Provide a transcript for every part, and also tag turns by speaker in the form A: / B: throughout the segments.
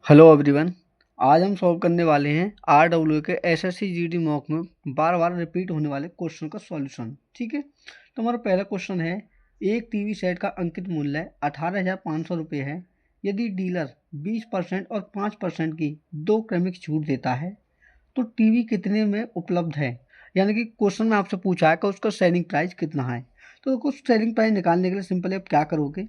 A: Hello everyone. आज हम solve करने वाले हैं RW के SSC GD मॉक में बार बार रिपीट होने वाले क्वेश्चन का सॉल्यूशन। ठीक है, तो हमारा पहला क्वेश्चन है, एक टीवी सेट का अंकित मूल्य 18,500 रुपये है। यदि डीलर 20% और 5% की दो क्रमिक छूट देता है तो टीवी कितने में उपलब्ध है। यानी कि क्वेश्चन में आपसे पूछा है कि उसका सेलिंग प्राइस कितना है। तो कुछ सेलिंग प्राइस निकालने के लिए सिंपली आप क्या करोगे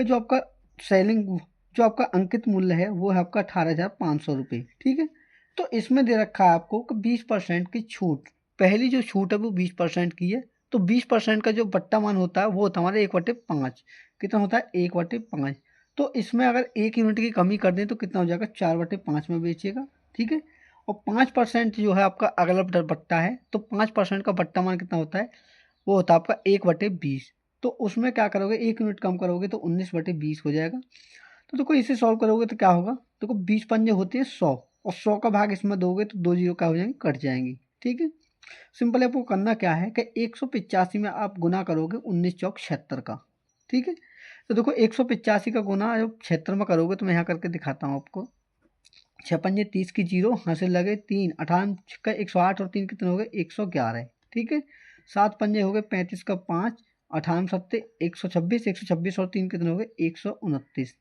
A: कि सेलिंग जो आपका अंकित मूल्य है वो है आपका 18,500 रुपये। ठीक है, तो इसमें दे रखा है आपको कि 20% की छूट। पहली जो छूट है वो 20% की है, तो 20% का जो बट्टा मान होता है वो होता है हमारे 1/5। कितना होता है 1/5। तो इसमें अगर 1 यूनिट की कमी कर दें तो कितना हो जाएगा 4/5 में बेचेगा। ठीक है, और 5% जो है आपका अगला बट्टा है, तो 5% का बट्टा मान कितना होता है वो होता है आपका 1/20। तो उसमें क्या करोगे 1 यूनिट कम करोगे तो 19/20 हो जाएगा। तो देखो इसे सॉल्व करोगे तो क्या होगा, देखो 20 पंजे होते हैं 100, और 100 का भाग इसमें दोगे तो दो जीरो क्या हो जाएंगे, कट जाएंगी। ठीक है, सिंपल आपको करना क्या है कि 185 में आप गुना करोगे 19 चौक 76 का। ठीक है, तो देखो 185 का गुना जब 76 में करोगे तो मैं यहाँ करके दिखाता हूँ आपको। 6 पंजे 30 की जीरो, हासिल लगे 3, 18 का 108 और 3 कितने हो गए 111। ठीक है, 7 पंजे हो गए 35 का 5, 18 126, 126 और 3 कितने हो गए 129।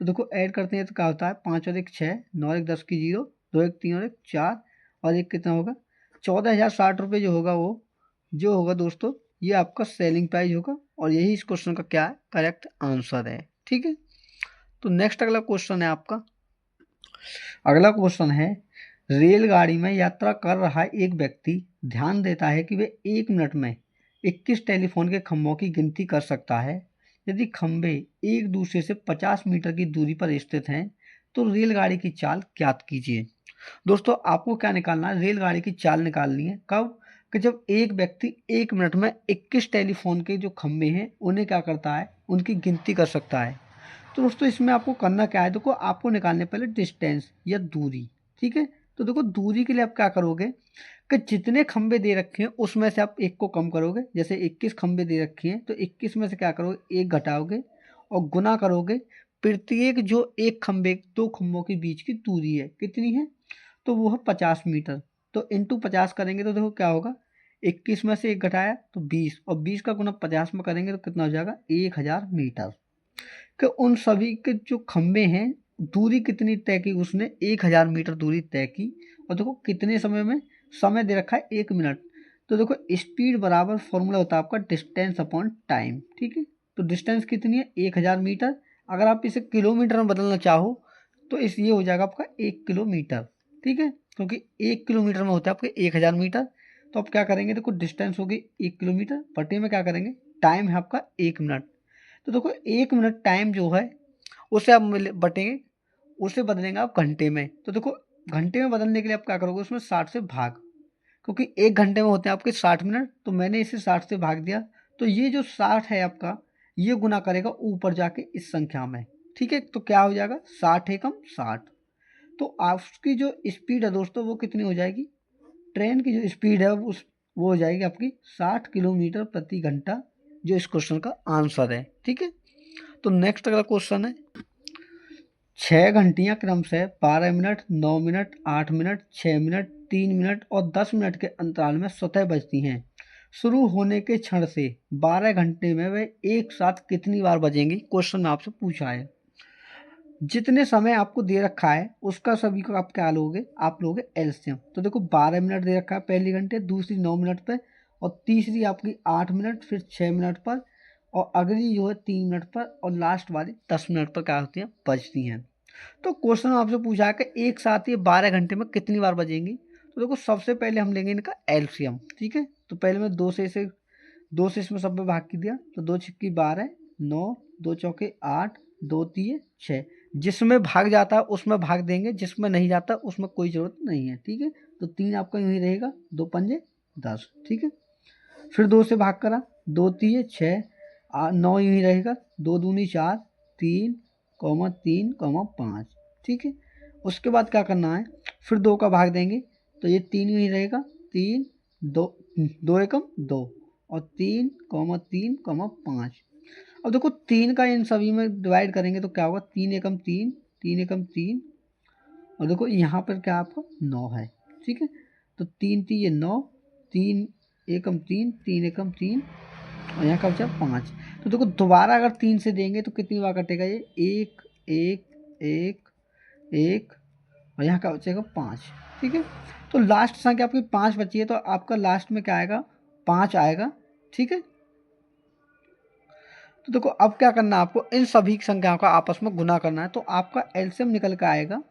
A: तो देखो ऐड करते हैं तो क्या होता है 5 और 1 6, 9 और 1 10 की जीरो, 2 1 3 और 1 4 और एक कितना होगा 14,060 रुपये जो होगा वो जो होगा दोस्तों ये आपका सेलिंग प्राइस होगा, और यही इस क्वेश्चन का क्या है करेक्ट आंसर है। ठीक है, तो नेक्स्ट अगला क्वेश्चन है आपका। अगला क्वेश्चन है, रेलगाड़ी में यात्रा कर रहा एक व्यक्ति ध्यान देता है कि वे 1 मिनट में 21 टेलीफोन के खंभों की गिनती कर सकता है। यदि खंभे एक दूसरे से 50 मीटर की दूरी पर स्थित हैं तो रेलगाड़ी की चाल ज्ञात कीजिए। दोस्तों आपको क्या निकालना है, रेलगाड़ी की चाल निकालनी है। कब, कि जब एक व्यक्ति 1 मिनट में 21 टेलीफोन के जो खंभे हैं उन्हें क्या करता है, उनकी गिनती कर सकता है। तो दोस्तों इसमें आपको करना क्या है, देखो आपको निकालने पहले डिस्टेंस या दूरी। ठीक है, तो देखो दूरी के लिए आप क्या करोगे कि जितने खंबे दे रखे हैं उसमें से आप एक को कम करोगे। जैसे 21 खंबे दे रखे हैं तो 21 में से क्या करोगे एक घटाओगे और गुना करोगे प्रत्येक जो एक खंबे दो खंभों के बीच की दूरी है कितनी है, तो वो है 50 मीटर। तो इंटू 50 करेंगे तो देखो क्या होगा, 21 में से एक घटाया तो 20, और 20 का गुना 50 में करेंगे तो कितना हो जाएगा 1000 मीटर। कि उन सभी के जो खंबे हैं दूरी कितनी तय की उसने 1000 मीटर दूरी तय की। और देखो कितने समय में, समय दे रखा है 1 मिनट। तो देखो स्पीड बराबर फॉर्मूला होता है आपका डिस्टेंस अपॉन टाइम। ठीक है, तो डिस्टेंस कितनी है 1000 मीटर। अगर आप इसे किलोमीटर में बदलना चाहो तो इस ये हो जाएगा आपका 1 किलोमीटर। ठीक है, क्योंकि 1 किलोमीटर में होता है आपके 1000 मीटर। तो आप क्या करेंगे, देखो डिस्टेंस होगी 1 किलोमीटर बटे में क्या करेंगे टाइम है आपका 1 मिनट। तो देखो 1 मिनट टाइम जो है उसे आप बटेंगे, उसे बदलेंगे आप घंटे में। तो देखो घंटे में बदलने के लिए आप क्या करोगे उसमें 60 से भाग, क्योंकि 1 घंटे में होते हैं आपके 60 मिनट, तो मैंने इसे 60 से भाग दिया। तो ये जो 60 है आपका ये गुना करेगा ऊपर जाके इस संख्या में। ठीक है, तो क्या हो जाएगा 60 एकम 60। तो आपकी जो स्पीड है दोस्तों वो कितनी हो जाएगी, ट्रेन की जो स्पीड है वो हो जाएगी आपकी 60 किलोमीटर प्रति घंटा, जो इस क्वेश्चन का आंसर है। ठीक है, तो नेक्स्ट अगला क्वेश्चन है, 6 घंटियां क्रमशः 12 minute 9 minute 8 minute 6 minute 3 minute और 10 मिनट के अंतराल में स्वतः बजती हैं। शुरू होने के क्षण से 12 घंटे में वे एक साथ कितनी बार बजेंगी, क्वेश्चन में आपसे पूछा है। जितने समय आपको दे रखा है उसका सभी को आप क्या लोगे, आप लोगे एलसीएम। तो देखो 12 मिनट दे रखा है पहली घंटे, दूसरी 9 मिनट पे, और तीसरी आपकी 8 मिनट, फिर 6 मिनट पर, और अगली जो है 3 मिनट पर, और लास्ट वाली 10 मिनट पर क्या होती है बजती हैं। तो क्वेश्चन आपसे पूछा है कि एक साथ ये 12 घंटे में कितनी बार बजेंगी। तो देखो सबसे पहले हम लेंगे इनका एलसीएम। ठीक है, तो पहले मैं दो से इसमें सब में भाग की दिया, तो 2 छिक्की 12, 9, 2 चौके 8, 2 तिये 6। जिसमें भाग जाता है उसमें भाग देंगे, जिसमें नहीं जाता उसमें कोई जरूरत नहीं है। ठीक है, तो 3 आपका यूँ ही रहेगा, 2 पंजे 10। ठीक है, फिर 2 से भाग करा, 2 तिये 6, 9 यूँ ही रहेगा, 2 दूनी 4, 3, 3, 5। ठीक है, उसके बाद क्या करना है, फिर 2 का भाग देंगे तो ये 3 यूँ ही रहेगा, 3, 2, 2 एकम 2, और 3, 3, 5। अब देखो 3 का इन सभी में डिवाइड करेंगे तो क्या होगा, 3 एकम 3, 3 एकम 3, और देखो यहाँ पर क्या आपका 9 है, ठीक है। तो 3 3 ये 9, 3 एकम 3, 3 एकम 3 और यहाँ का बचा 5। तो देखो दोबारा अगर 3 से देंगे तो कितनी बार कटेगा ये, 1 1 1 1 और यहाँ का बचेगा 5, ठीक है। तो लास्ट संख्या आपकी 5 बची है, तो आपका लास्ट में क्या आएगा, 5 आएगा, ठीक है। तो देखो अब क्या करना है आपको, इन सभी संख्याओं का आपस में गुना करना है, तो आपका एलसीएम निकल कर आएगा।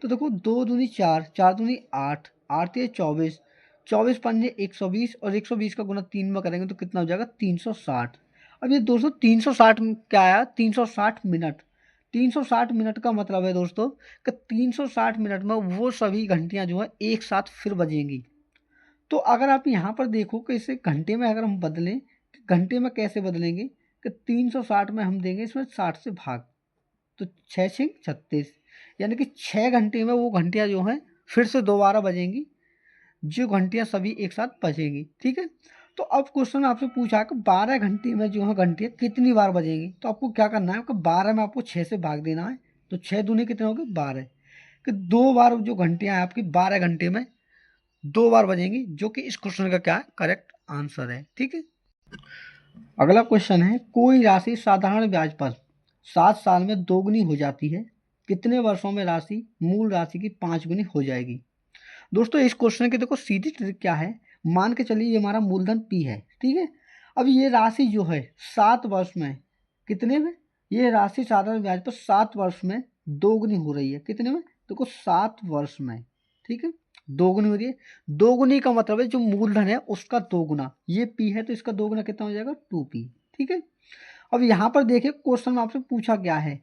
A: तो देखो 2 दूनी 4, 4 दूनी 8, 8 ये 24, 24 पंजे 120 और 120 का गुना 3 में करेंगे तो कितना हो जाएगा 360। अब ये दोस्तों 360 क्या आया, 360 मिनट। 360 मिनट का मतलब है दोस्तों कि 360 मिनट में वो सभी घंटियां जो है एक साथ फिर बजेंगी। तो अगर आप यहाँ पर देखो कि इसे घंटे में अगर हम बदलें, घंटे में कैसे बदलेंगे कि 360 में हम देंगे इसमें 60 से भाग, तो 6 6 36, यानी कि 6 घंटे में वो घंटियाँ जो हैं फिर से दोबारा बजेंगी, जो घंटियाँ सभी एक साथ बजेंगी, ठीक है। तो अब क्वेश्चन आपसे पूछा कि 12 घंटे में जो है घंटियाँ कितनी बार बजेंगी, तो आपको क्या करना है कि 12 में आपको 6 से भाग देना है, तो 6 दूनी कितने हो गए 12, कि 2 बार जो घंटियाँ हैं आपकी 12 घंटे में 2 बार बजेंगी, जो कि इस क्वेश्चन का क्या है, करेक्ट आंसर है, ठीक है। अगला क्वेश्चन है, कोई राशि साधारण ब्याज पर 7 साल में दोगुनी हो जाती है, कितने वर्षों में राशि मूल राशि की 5 गुनी हो जाएगी। दोस्तों इस क्वेश्चन की देखो सीधी ट्रिक क्या है, मान के चलिए ये हमारा मूलधन P है, ठीक है। अब ये राशि जो है 7 वर्ष में कितने में, ये राशि साधारण ब्याज पर 7 वर्ष में दोगुनी हो रही है, कितने में, देखो 7 वर्ष में, ठीक है, दोगुनी हो रही है। दोगुनी का मतलब है जो मूलधन है उसका दोगुना, ये P है तो इसका दोगुना कितना हो जाएगा 2P, ठीक है। अब यहाँ पर देखिए क्वेश्चन में आपसे पूछा क्या है,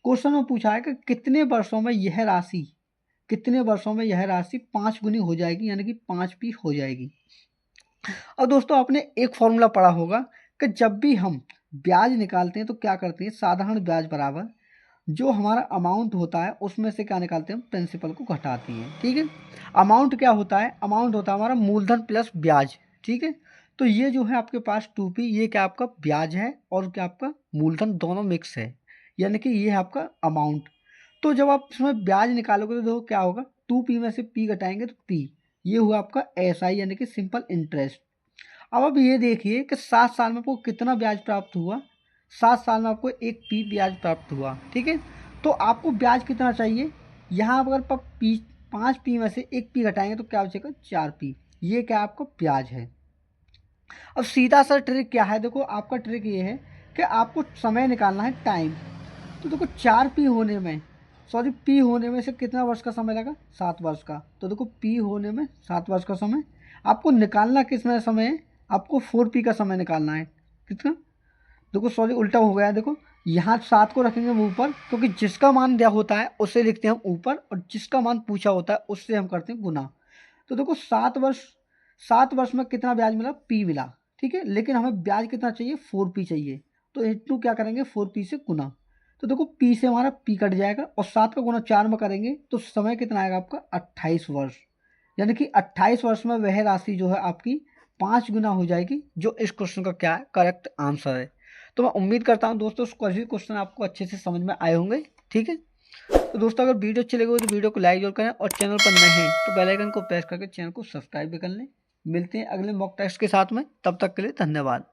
A: क्वेश्चन में पूछा है कि कितने वर्षों में यह राशि, कितने वर्षों में यह राशि 5 गुनी हो जाएगी, यानी कि 5P हो जाएगी। और दोस्तों आपने एक फॉर्मूला पढ़ा होगा कि जब भी हम ब्याज निकालते हैं तो क्या करते हैं, साधारण ब्याज बराबर जो हमारा अमाउंट होता है उसमें से क्या निकालते हैं, प्रिंसिपल को घटाती है, ठीक है। अमाउंट क्या होता है, अमाउंट होता है हमारा मूलधन प्लस ब्याज, ठीक है। तो ये जो है आपके पास 2P, ये क्या आपका ब्याज है और क्या आपका मूलधन दोनों मिक्स है, यानी कि ये है आपका अमाउंट। तो जब आप इसमें ब्याज निकालोगे तो देखो क्या होगा, 2P में से P घटाएंगे तो P, ये हुआ आपका SI यानी कि सिंपल इंटरेस्ट। अब ये देखिए कि 7 साल में आपको कितना ब्याज प्राप्त हुआ, 7 साल में आपको 1P ब्याज प्राप्त हुआ, ठीक है। तो आपको ब्याज कितना चाहिए, यहाँ अगर आप 5P में से 1P घटाएंगे तो क्या बचेगा 4P, ये क्या आपका ब्याज है। अब सीधा सा ट्रिक क्या है, देखो आपका ट्रिक ये है कि आपको समय निकालना है टाइम। तो देखो 4P होने में, सॉरी P होने में से कितना वर्ष का समय लगा, 7 वर्ष का। तो देखो P होने में 7 वर्ष का समय, आपको निकालना कितना समय है, आपको 4P का समय निकालना है, कितना, देखो सॉरी उल्टा हो गया, देखो यहाँ 7 को रखेंगे हम ऊपर, क्योंकि जिसका मान दिया होता है उससे लिखते हैं हम ऊपर और जिसका मान पूछा होता है उससे हम करते हैं गुना। तो देखो 7 वर्ष में कितना ब्याज मिला, P मिला, ठीक है। लेकिन हमें ब्याज कितना चाहिए, 4P चाहिए, तो इनटू क्या करेंगे 4P से गुना। तो देखो P से हमारा P कट जाएगा और 7 का गुना 4 में करेंगे तो समय कितना आएगा आपका 28 वर्ष, यानी कि 28 वर्ष में वह राशि जो है आपकी 5 गुना हो जाएगी, जो इस क्वेश्चन का क्या है, करेक्ट आंसर है। तो मैं उम्मीद करता हूँ दोस्तों सभी क्वेश्चन आपको अच्छे से समझ में आए होंगे, ठीक है। तो दोस्तों अगर वीडियो अच्छी लगी हो तो वीडियो को लाइक जरूर करें और चैनल पर नए हैं तो बेल आइकन को प्रेस करके चैनल को सब्सक्राइब भी कर लें। मिलते हैं अगले मॉक टेस्ट के साथ में, तब तक के लिए धन्यवाद।